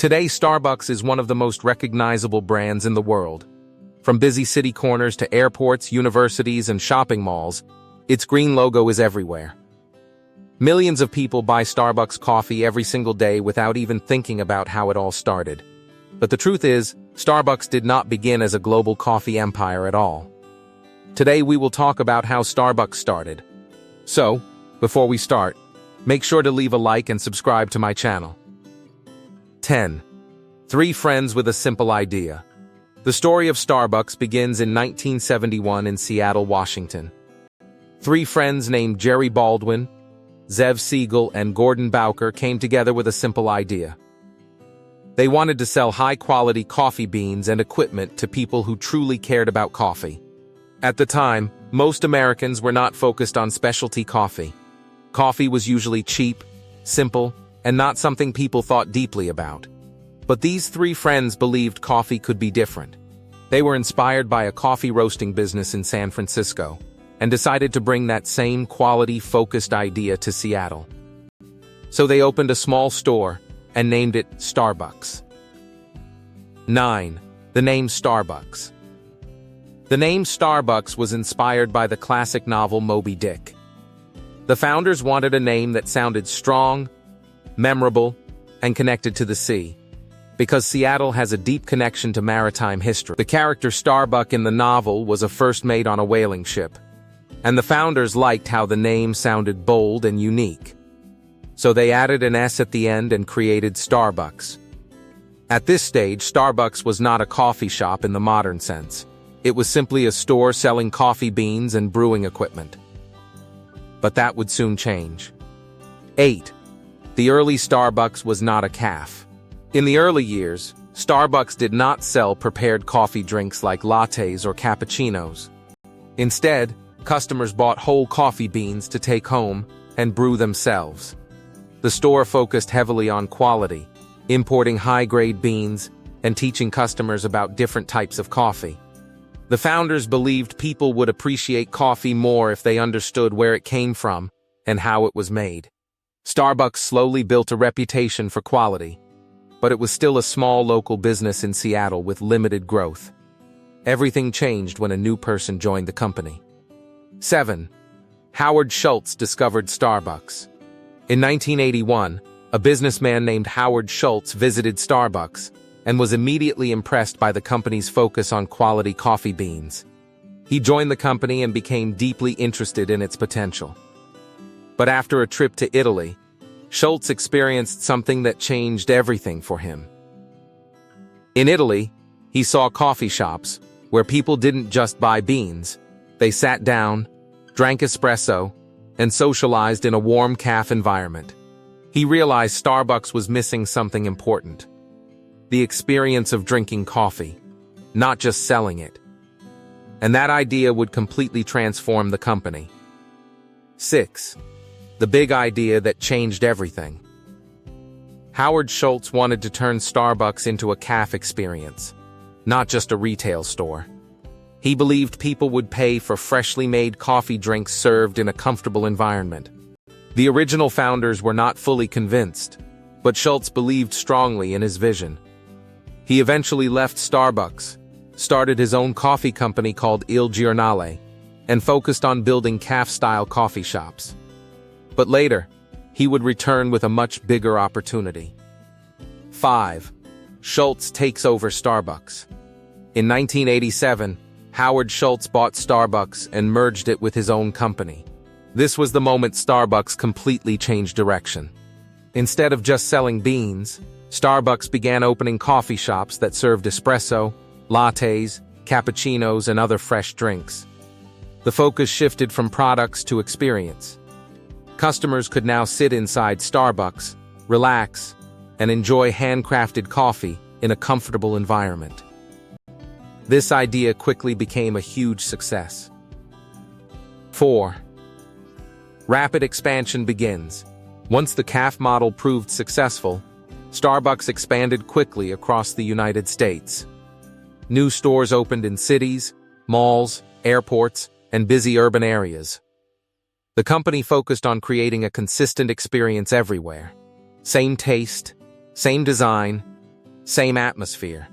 Today, Starbucks is one of the most recognizable brands in the world. From busy city corners to airports, universities, and shopping malls, its green logo is everywhere. Millions of people buy Starbucks coffee every single day without even thinking about how it all started. But the truth is, Starbucks did not begin as a global coffee empire at all. Today we will talk about how Starbucks started. So, before we start, make sure to leave a like and subscribe to my channel. 10. Three friends with a simple idea. The story of Starbucks begins in 1971 in Seattle, Washington. Three friends named Jerry Baldwin, Zev Siegel, and Gordon Bowker came together with a simple idea. They wanted to sell high-quality coffee beans and equipment to people who truly cared about coffee. At the time, most Americans were not focused on specialty coffee. Coffee was usually cheap, simple, and not something people thought deeply about. But these three friends believed coffee could be different. They were inspired by a coffee roasting business in San Francisco and decided to bring that same quality-focused idea to Seattle. So they opened a small store and named it Starbucks. 9. The name Starbucks. The name Starbucks was inspired by the classic novel Moby Dick. The founders wanted a name that sounded strong, memorable, and connected to the sea. Because Seattle has a deep connection to maritime history. The character Starbuck in the novel was first made on a whaling ship, and the founders liked how the name sounded bold and unique. So they added an S at the end and created Starbucks. At this stage, Starbucks was not a coffee shop in the modern sense. It was simply a store selling coffee beans and brewing equipment. But that would soon change. 8. The early Starbucks was not a cafe. In the early years, Starbucks did not sell prepared coffee drinks like lattes or cappuccinos. Instead, customers bought whole coffee beans to take home and brew themselves. The store focused heavily on quality, importing high-grade beans and teaching customers about different types of coffee. The founders believed people would appreciate coffee more if they understood where it came from and how it was made. Starbucks slowly built a reputation for quality, but it was still a small local business in Seattle with limited growth. Everything changed when a new person joined the company. 7. Howard Schultz discovered Starbucks. In 1981, a businessman named Howard Schultz visited Starbucks and was immediately impressed by the company's focus on quality coffee beans. He joined the company and became deeply interested in its potential. But after a trip to Italy, Schultz experienced something that changed everything for him. In Italy, he saw coffee shops where people didn't just buy beans. They sat down, drank espresso, and socialized in a warm cafe environment. He realized Starbucks was missing something important: the experience of drinking coffee, not just selling it. And that idea would completely transform the company. 6. The big idea that changed everything. Howard Schultz wanted to turn Starbucks into a cafe experience, not just a retail store. He believed people would pay for freshly made coffee drinks served in a comfortable environment. The original founders were not fully convinced, but Schultz believed strongly in his vision. He eventually left Starbucks, started his own coffee company called Il Giornale, and focused on building cafe-style coffee shops. But later, he would return with a much bigger opportunity. 5. Schultz takes over Starbucks. In 1987, Howard Schultz bought Starbucks and merged it with his own company. This was the moment Starbucks completely changed direction. Instead of just selling beans, Starbucks began opening coffee shops that served espresso, lattes, cappuccinos, and other fresh drinks. The focus shifted from products to experience. Customers could now sit inside Starbucks, relax, and enjoy handcrafted coffee in a comfortable environment. This idea quickly became a huge success. 4. Rapid expansion begins. Once the cafe model proved successful, Starbucks expanded quickly across the United States. New stores opened in cities, malls, airports, and busy urban areas. The company focused on creating a consistent experience everywhere. Same taste, same design, Same atmosphere.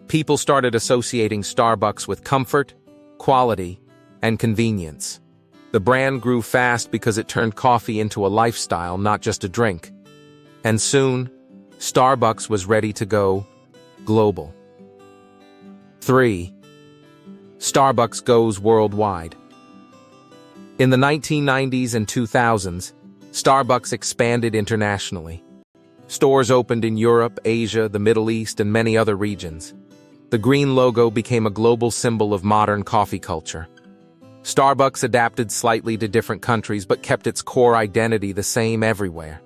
People started associating Starbucks with comfort, quality, and convenience. The brand grew fast because it turned coffee into a lifestyle, not just a drink. And soon, Starbucks was ready to go global. 3. Starbucks goes worldwide. In the 1990s and 2000s, Starbucks expanded internationally. Stores opened in Europe, Asia, the Middle East, and many other regions. The green logo became a global symbol of modern coffee culture. Starbucks adapted slightly to different countries but kept its core identity the same everywhere.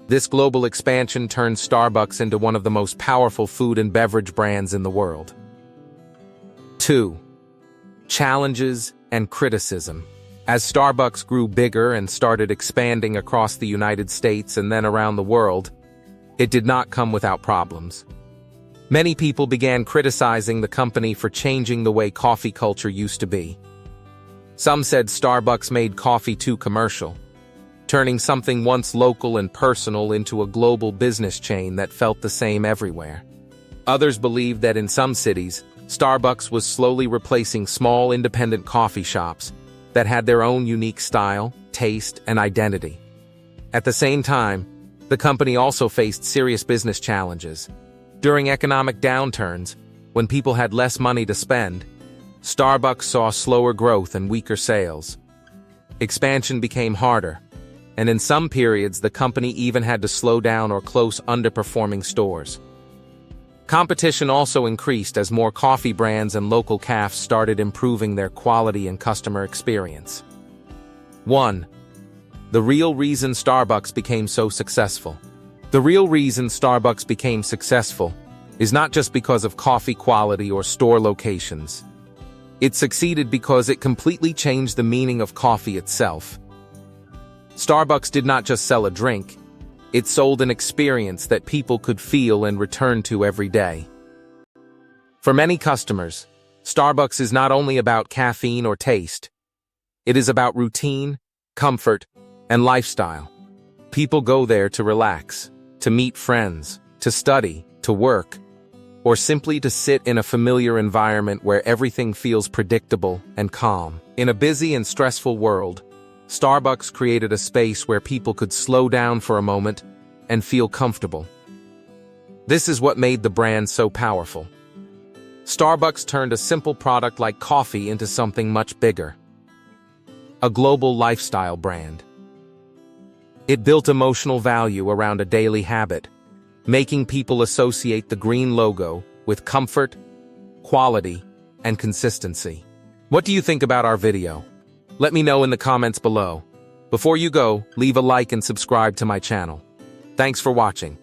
This global expansion turned Starbucks into one of the most powerful food and beverage brands in the world. 2. Challenges and criticism. As Starbucks grew bigger and started expanding across the United States and then around the world, it did not come without problems. Many people began criticizing the company for changing the way coffee culture used to be. Some said Starbucks made coffee too commercial, turning something once local and personal into a global business chain that felt the same everywhere. Others believed that in some cities, Starbucks was slowly replacing small independent coffee shops that had their own unique style, taste, and identity. At the same time, the company also faced serious business challenges. During economic downturns, when people had less money to spend, Starbucks saw slower growth and weaker sales. Expansion became harder, and in some periods the company even had to slow down or close underperforming stores. Competition also increased as more coffee brands and local cafes started improving their quality and customer experience. 1. The real reason Starbucks became so successful. The real reason Starbucks became successful is not just because of coffee quality or store locations. It succeeded because it completely changed the meaning of coffee itself. Starbucks did not just sell a drink, it sold an experience that people could feel and return to every day. For many customers, Starbucks is not only about caffeine or taste. It is about routine, comfort, and lifestyle. People go there to relax, to meet friends, to study, to work, or simply to sit in a familiar environment where everything feels predictable and calm. In a busy and stressful world, Starbucks created a space where people could slow down for a moment and feel comfortable. This is what made the brand so powerful. Starbucks turned a simple product like coffee into something much bigger. A global lifestyle brand. It built emotional value around a daily habit, making people associate the green logo with comfort, quality, and consistency. What do you think about our video? Let me know in the comments below. Before you go, leave a like and subscribe to my channel. Thanks for watching.